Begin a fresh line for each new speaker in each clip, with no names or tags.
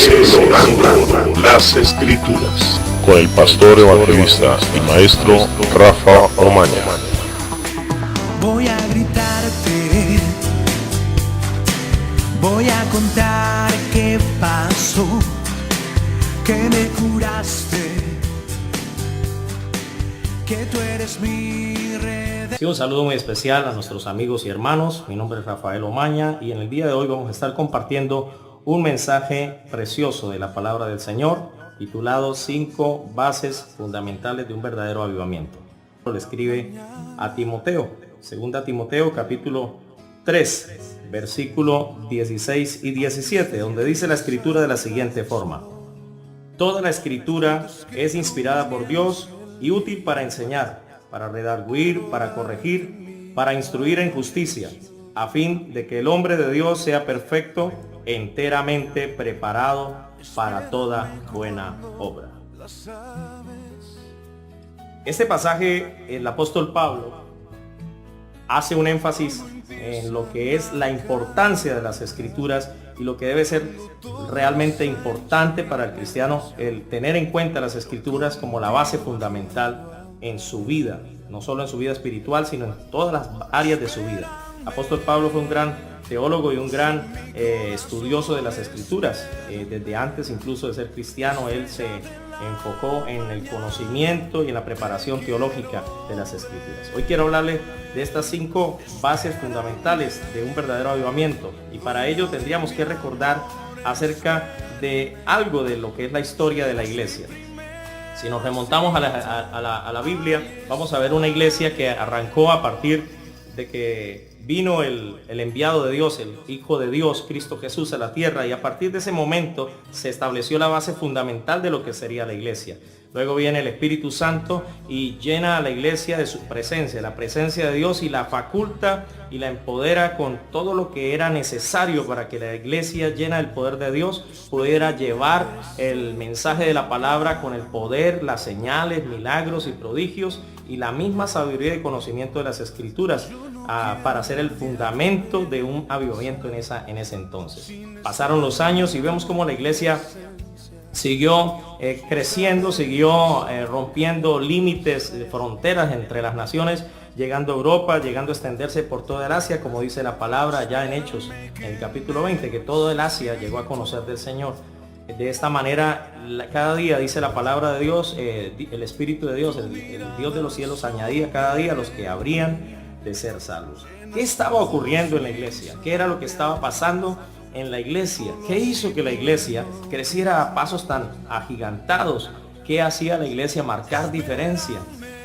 Explorando las Escrituras con el pastor evangelista y maestro Rafa Omaña.
Voy a gritarte, voy a contar qué pasó, que me curaste, que tú eres mi redentor.
Sí, un saludo muy especial a nuestros amigos y hermanos. Mi nombre es Rafael Omaña y en el día de hoy vamos a estar compartiendo un mensaje precioso de la palabra del Señor titulado 5 bases fundamentales de un verdadero avivamiento. Lo escribe a Timoteo, 2 Timoteo capítulo 3, versículo 16 y 17, donde dice la escritura de la siguiente forma: toda la escritura es inspirada por Dios y útil para enseñar, para redarguir, para corregir, para instruir en justicia, a fin de que el hombre de Dios sea perfecto, enteramente preparado para toda buena obra. Este pasaje, el apóstol Pablo hace un énfasis en lo que es la importancia de las escrituras y lo que debe ser realmente importante para el cristiano, el tener en cuenta las escrituras como la base fundamental en su vida, no solo en su vida espiritual, sino en todas las áreas de su vida. Apóstol Pablo fue un gran teólogo y un gran estudioso de las escrituras. Desde antes incluso de ser cristiano, él se enfocó en el conocimiento y en la preparación teológica de las escrituras. Hoy quiero hablarle de estas 5 bases fundamentales de un verdadero avivamiento, y para ello tendríamos que recordar acerca de algo de lo que es la historia de la iglesia. Si nos remontamos a la Biblia, vamos a ver una iglesia que arrancó a partir de que vino el enviado de Dios, el Hijo de Dios, Cristo Jesús, a la tierra, y a partir de ese momento se estableció la base fundamental de lo que sería la iglesia. Luego viene el Espíritu Santo y llena a la iglesia de su presencia, la presencia de Dios, y la faculta y la empodera con todo lo que era necesario para que la iglesia, llena del poder de Dios, pudiera llevar el mensaje de la palabra con el poder, las señales, milagros y prodigios y la misma sabiduría y conocimiento de las escrituras para ser el fundamento de un avivamiento en ese entonces. Pasaron los años y vemos cómo la iglesia siguió creciendo, siguió rompiendo límites, fronteras entre las naciones, llegando a Europa, llegando a extenderse por toda el Asia, como dice la palabra ya en Hechos, en el capítulo 20, que todo el Asia llegó a conocer del Señor. De esta manera, cada día, dice la palabra de Dios, el Espíritu de Dios, el Dios de los cielos, añadía cada día a los que habrían de ser salvos. ¿Qué estaba ocurriendo en la iglesia? ¿Qué era lo que estaba pasando en la iglesia? ¿Qué hizo que la iglesia creciera a pasos tan agigantados? ¿Qué hacía la iglesia marcar diferencia?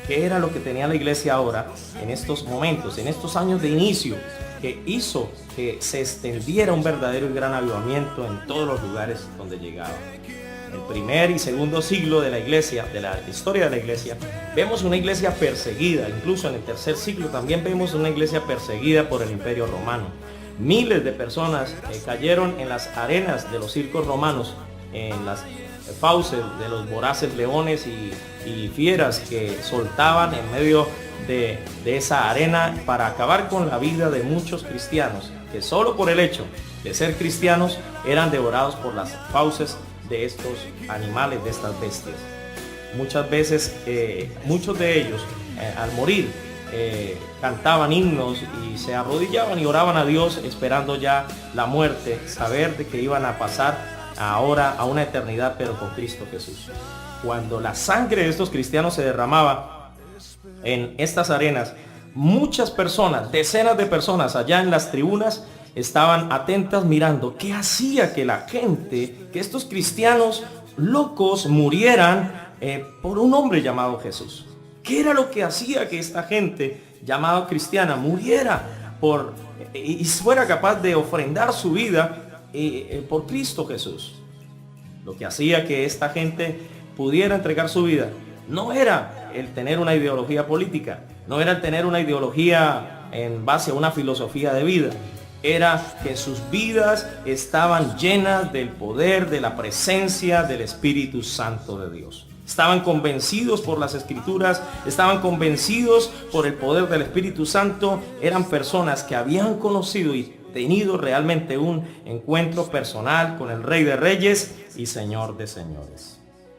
¿Qué era lo que tenía la iglesia ahora en estos momentos, en estos años de inicio, que hizo que se extendiera un verdadero y gran avivamiento en todos los lugares donde llegaba? El primer y segundo siglo de la iglesia, de la historia de la iglesia, vemos una iglesia perseguida. Incluso en el tercer siglo también vemos una iglesia perseguida por el Imperio Romano. Miles de personas cayeron en las arenas de los circos romanos, en las fauces de los voraces leones y fieras que soltaban en medio de esa arena para acabar con la vida de muchos cristianos, que solo por el hecho de ser cristianos eran devorados por las fauces de estos animales, de estas bestias. Muchas veces muchos de ellos al morir cantaban himnos y se arrodillaban y oraban a Dios esperando ya la muerte, saber de que iban a pasar ahora a una eternidad, pero con Cristo Jesús. Cuando la sangre de estos cristianos se derramaba en estas arenas, muchas personas, decenas de personas allá en las tribunas, estaban atentas mirando qué hacía que la gente, que estos cristianos locos murieran por un hombre llamado Jesús. ¿Qué era lo que hacía que esta gente llamada cristiana muriera y fuera capaz de ofrendar su vida por Cristo Jesús? Lo que hacía que esta gente pudiera entregar su vida no era el tener una ideología política, no era el tener una ideología en base a una filosofía de vida, era que sus vidas estaban llenas del poder, de la presencia del Espíritu Santo de Dios. Estaban convencidos por las Escrituras, estaban convencidos por el poder del Espíritu Santo. Eran personas que habían conocido y tenido realmente un encuentro personal con el Rey de Reyes y Señor de Señores.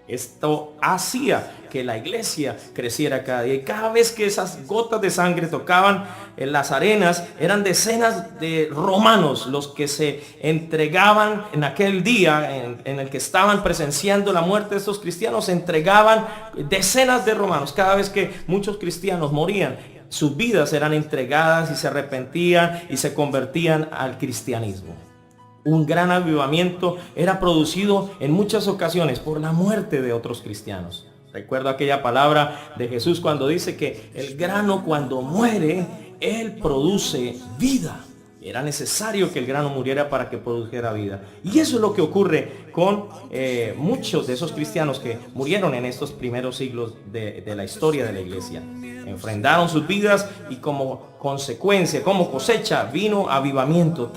Esto hacía que la iglesia creciera cada día. Y cada vez que esas gotas de sangre tocaban en las arenas, eran decenas de romanos los que se entregaban en aquel día en el que estaban presenciando la muerte de estos cristianos. Se entregaban decenas de romanos. Cada vez que muchos cristianos morían, sus vidas eran entregadas y se arrepentían y se convertían al cristianismo. Un gran avivamiento era producido en muchas ocasiones por la muerte de otros cristianos. Recuerdo aquella palabra de Jesús cuando dice que el grano cuando muere, él produce vida. Era necesario que el grano muriera para que produjera vida. Y eso es lo que ocurre con muchos de esos cristianos que murieron en estos primeros siglos de la historia de la iglesia. Enfrentaron sus vidas y como consecuencia, como cosecha, vino avivamiento.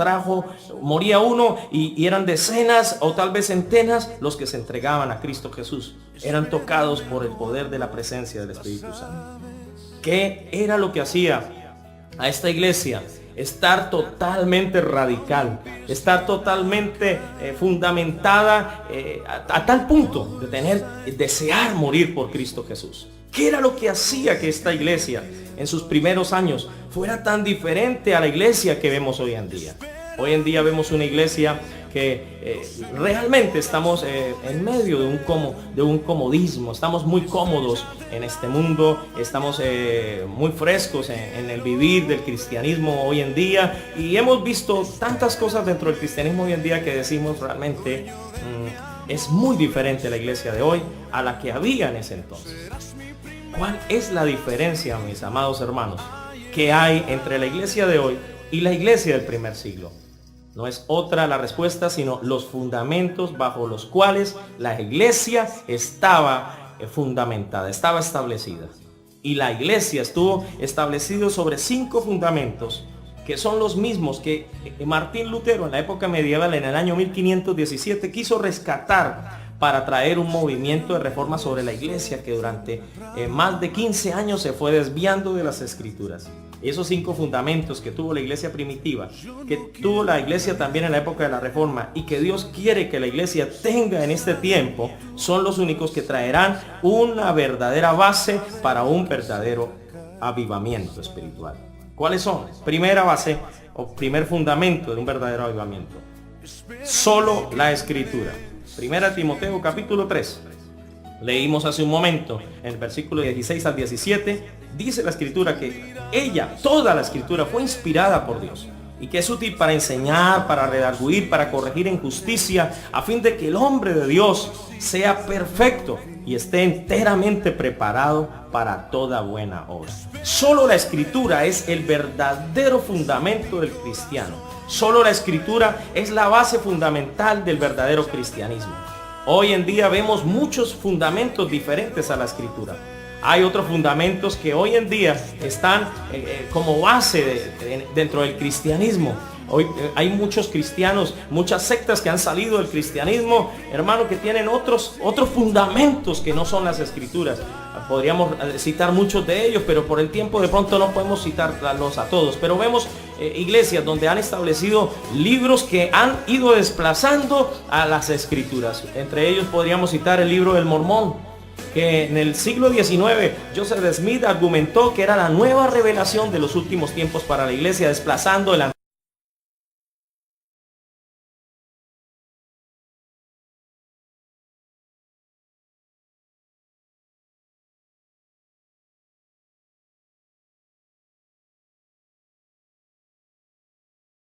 Moría uno y eran decenas o tal vez centenas los que se entregaban a Cristo Jesús. Eran tocados por el poder de la presencia del Espíritu Santo. ¿Qué era lo que hacía a esta iglesia? Estar totalmente radical, estar totalmente fundamentada a tal punto de desear morir por Cristo Jesús. ¿Qué era lo que hacía que esta iglesia en sus primeros años fuera tan diferente a la iglesia que vemos hoy en día? Hoy en día vemos una iglesia que realmente estamos en medio de un comodismo. Estamos muy cómodos en este mundo, estamos muy frescos en el vivir del cristianismo hoy en día, y hemos visto tantas cosas dentro del cristianismo hoy en día que decimos realmente es muy diferente la iglesia de hoy a la que había en ese entonces. ¿Cuál es la diferencia, mis amados hermanos, que hay entre la iglesia de hoy y la iglesia del primer siglo? No es otra la respuesta, sino los fundamentos bajo los cuales la iglesia estaba fundamentada, estaba establecida. Y la iglesia estuvo establecida sobre 5 fundamentos que son los mismos que Martín Lutero en la época medieval, en el año 1517, quiso rescatar para traer un movimiento de reforma sobre la iglesia que durante más de 15 años se fue desviando de las escrituras. Esos 5 fundamentos que tuvo la iglesia primitiva, que tuvo la iglesia también en la época de la reforma y que Dios quiere que la iglesia tenga en este tiempo, son los únicos que traerán una verdadera base para un verdadero avivamiento espiritual. ¿Cuáles son? Primera base o primer fundamento de un verdadero avivamiento: solo la escritura. Primera Timoteo capítulo 3. Leímos hace un momento, en el versículo 16 al 17, dice la escritura que toda la escritura fue inspirada por Dios y que es útil para enseñar, para redarguir, para corregir en justicia, a fin de que el hombre de Dios sea perfecto y esté enteramente preparado para toda buena obra. Solo la escritura es el verdadero fundamento del cristiano. Solo la escritura es la base fundamental del verdadero cristianismo. Hoy en día vemos muchos fundamentos diferentes a la escritura. Hay otros fundamentos que hoy en día están como base dentro del cristianismo. Hoy hay muchos cristianos, muchas sectas que han salido del cristianismo, hermano, que tienen otros fundamentos que no son las escrituras. Podríamos citar muchos de ellos, pero por el tiempo de pronto no podemos citarlos a todos. Pero vemos iglesias donde han establecido libros que han ido desplazando a las escrituras. Entre ellos podríamos citar el libro del Mormón, que en el siglo XIX Joseph Smith argumentó que era la nueva revelación de los últimos tiempos para la iglesia, desplazando el